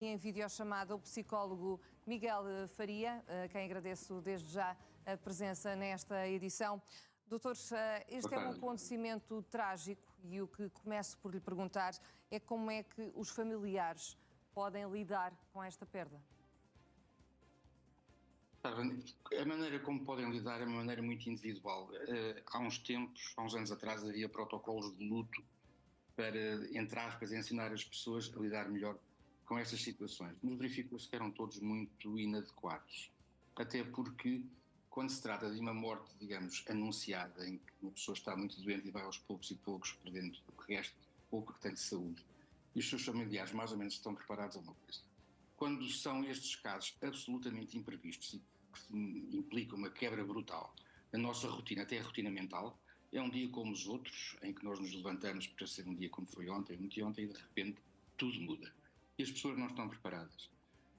Em videochamada, o psicólogo Miguel Faria, a quem agradeço desde já a presença nesta edição. Doutores, este é um acontecimento trágico e o que começo por lhe perguntar é como é que os familiares podem lidar com esta perda? A maneira como podem lidar é uma maneira muito individual. Há uns anos atrás, havia protocolos de luto para, entre aspas, ensinar as pessoas a lidar melhor com essas situações. Mas verificou-se que eram todos muito inadequados. Até porque, quando se trata de uma morte, digamos, anunciada, em que uma pessoa está muito doente e vai aos poucos e poucos perdendo o resto, pouco que tem de saúde, e os seus familiares mais ou menos estão preparados a uma coisa. Quando são estes casos absolutamente imprevistos e que implicam uma quebra brutal da nossa rotina, até a rotina mental, é um dia como os outros, em que nós nos levantamos para ser um dia como foi ontem, e de repente tudo muda. E as pessoas não estão preparadas.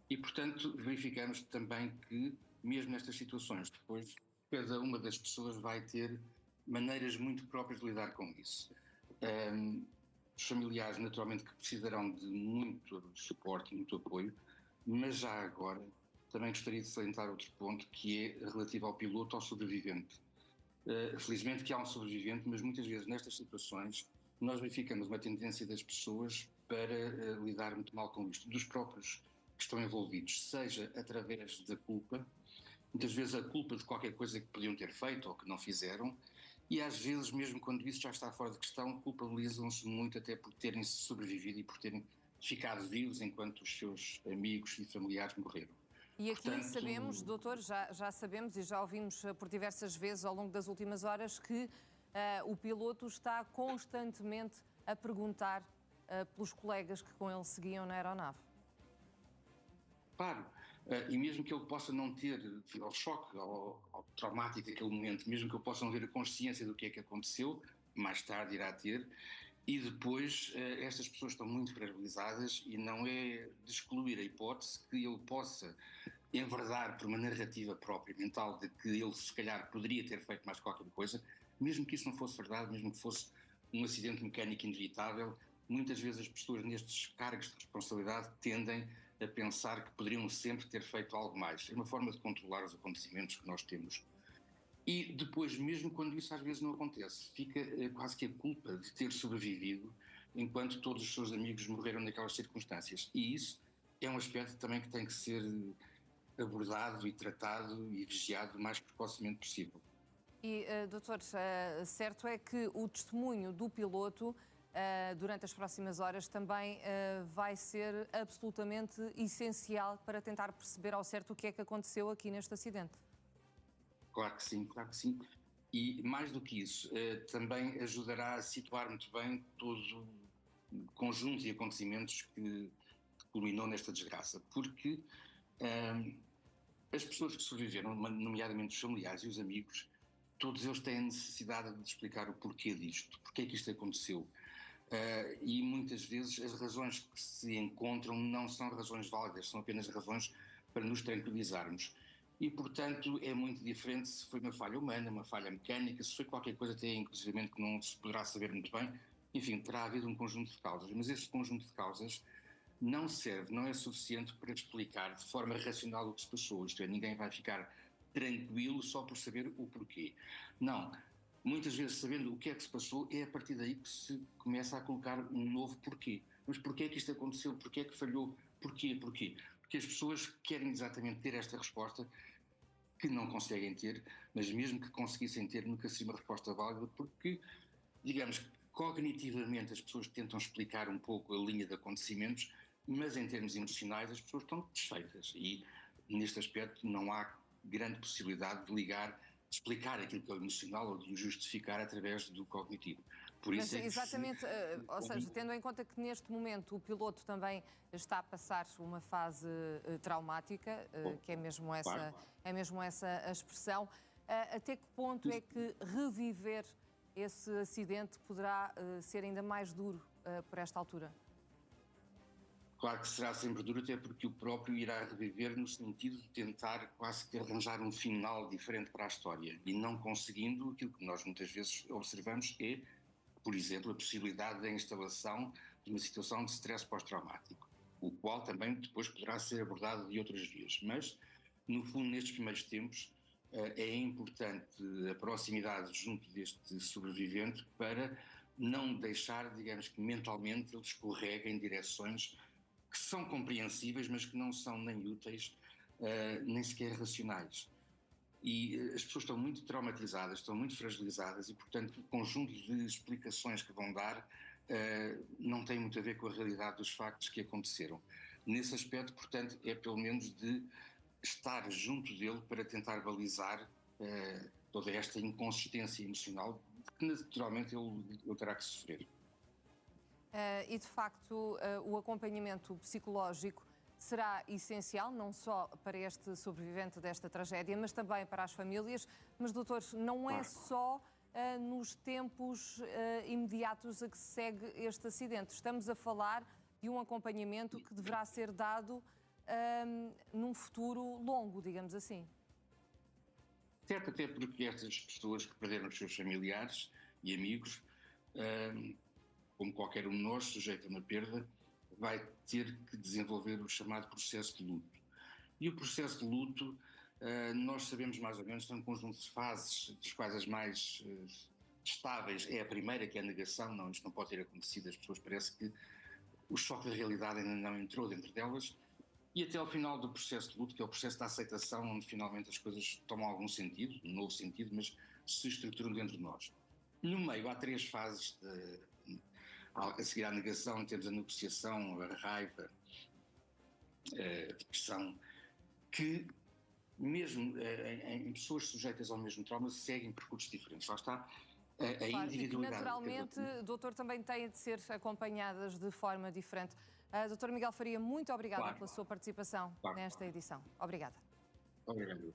E, portanto, verificamos também que, mesmo nestas situações, depois cada uma das pessoas vai ter maneiras muito próprias de lidar com isso. Os familiares, naturalmente, que precisarão de muito suporte e muito apoio, mas já agora também gostaria de salientar outro ponto, que é relativo ao piloto, ao sobrevivente. Felizmente que há um sobrevivente, mas muitas vezes nestas situações nós verificamos uma tendência das pessoas para lidar muito mal com isto, dos próprios que estão envolvidos, seja através da culpa, muitas vezes a culpa de qualquer coisa que podiam ter feito ou que não fizeram, e às vezes, mesmo quando isso já está fora de questão, culpabilizam-se muito até por terem sobrevivido e por terem ficado vivos enquanto os seus amigos e familiares morreram. E aqui Portanto, sabemos, doutor, já sabemos e já ouvimos por diversas vezes ao longo das últimas horas que o piloto está constantemente a perguntar pelos colegas que com ele seguiam na aeronave. Claro, e mesmo que ele possa não ter, devido ao choque, ao traumático daquele momento, mesmo que ele possa não ter a consciência do que é que aconteceu, mais tarde irá ter, e depois estas pessoas estão muito fragilizadas e não é de excluir a hipótese que ele possa enverdar por uma narrativa própria, mental, de que ele se calhar poderia ter feito mais qualquer coisa, mesmo que isso não fosse verdade, mesmo que fosse um acidente mecânico inevitável. Muitas vezes as pessoas nestes cargos de responsabilidade tendem a pensar que poderiam sempre ter feito algo mais. É uma forma de controlar os acontecimentos que nós temos. E depois, mesmo quando isso às vezes não acontece, fica quase que a culpa de ter sobrevivido enquanto todos os seus amigos morreram naquelas circunstâncias. E isso é um aspecto também que tem que ser abordado e tratado e vigiado o mais precocemente possível. E, doutor, certo é que o testemunho do piloto durante as próximas horas também vai ser absolutamente essencial para tentar perceber ao certo o que é que aconteceu aqui neste acidente. Claro que sim, claro que sim. E mais do que isso, também ajudará a situar muito bem todo o conjunto de acontecimentos que culminou nesta desgraça, porque as pessoas que sobreviveram, nomeadamente os familiares e os amigos, todos eles têm a necessidade de explicar o porquê disto, porquê é que isto aconteceu. E muitas vezes as razões que se encontram não são razões válidas, são apenas razões para nos tranquilizarmos. E, portanto, é muito diferente se foi uma falha humana, uma falha mecânica, se foi qualquer coisa até inclusivamente que não se poderá saber muito bem. Enfim, terá havido um conjunto de causas, mas esse conjunto de causas não serve, não é suficiente para explicar de forma racional o que se passou. Isto é, ninguém vai ficar tranquilo só por saber o porquê. Não. Muitas vezes, sabendo o que é que se passou, é a partir daí que se começa a colocar um novo porquê. Mas porquê é que isto aconteceu? Porquê é que falhou? Porquê? Porque as pessoas querem exatamente ter esta resposta que não conseguem ter, mas mesmo que conseguissem ter, nunca seria uma resposta válida, porque, digamos, cognitivamente as pessoas tentam explicar um pouco a linha de acontecimentos, mas em termos emocionais as pessoas estão desfeitas e, neste aspecto, não há grande possibilidade de ligar, de explicar aquilo que é o emocional ou de o justificar através do cognitivo. Por Mas isso é que exatamente, ou seja, tendo em conta que neste momento o piloto também está a passar uma fase traumática, que claro, é mesmo essa a expressão, até que ponto é que reviver esse acidente poderá ser ainda mais duro por esta altura? claro que será sempre duro, até porque o próprio irá reviver no sentido de tentar quase que arranjar um final diferente para a história e não conseguindo, aquilo que nós muitas vezes observamos é, por exemplo, a possibilidade da instalação de uma situação de stress pós-traumático. qual também depois poderá ser abordado de outras vias. Mas, no fundo, nestes primeiros tempos, é importante a proximidade junto deste sobrevivente para não deixar, digamos que mentalmente, ele escorrega em direções que são compreensíveis, mas que não são nem úteis, nem sequer racionais. E as pessoas estão muito traumatizadas, estão muito fragilizadas e, portanto, o conjunto de explicações que vão dar não tem muito a ver com a realidade dos factos que aconteceram. Nesse aspecto, portanto, é pelo menos de estar junto dele para tentar balizar toda esta inconsistência emocional que naturalmente ele terá que sofrer. E de facto o acompanhamento psicológico será essencial, não só para este sobrevivente desta tragédia, mas também para as famílias. Mas, doutor, não é só nos tempos imediatos a que se segue este acidente. Estamos a falar de um acompanhamento que deverá ser dado num futuro longo, digamos assim. Certo, até porque estas pessoas que perderam os seus familiares e amigos, como qualquer um de nós, sujeito a uma perda, vai ter que desenvolver o chamado processo de luto. E o processo de luto, nós sabemos mais ou menos, tem um conjunto de fases, das quais as mais estáveis é a primeira, que é a negação. Não, isto não pode ter acontecido, as pessoas parece que o choque da realidade ainda não entrou dentro delas, e até ao final do processo de luto, que é o processo da aceitação, onde finalmente as coisas tomam algum sentido, um novo sentido, mas se estruturam dentro de nós. No meio há 3 fases a seguir à negação, temos a negociação, a raiva, a depressão, que mesmo em pessoas sujeitas ao mesmo trauma seguem percursos diferentes. Lá está a individualidade. E que naturalmente, doutor, também têm de ser acompanhadas de forma diferente. Doutor Miguel Faria, muito obrigada pela sua participação nesta edição. Obrigada. Obrigado.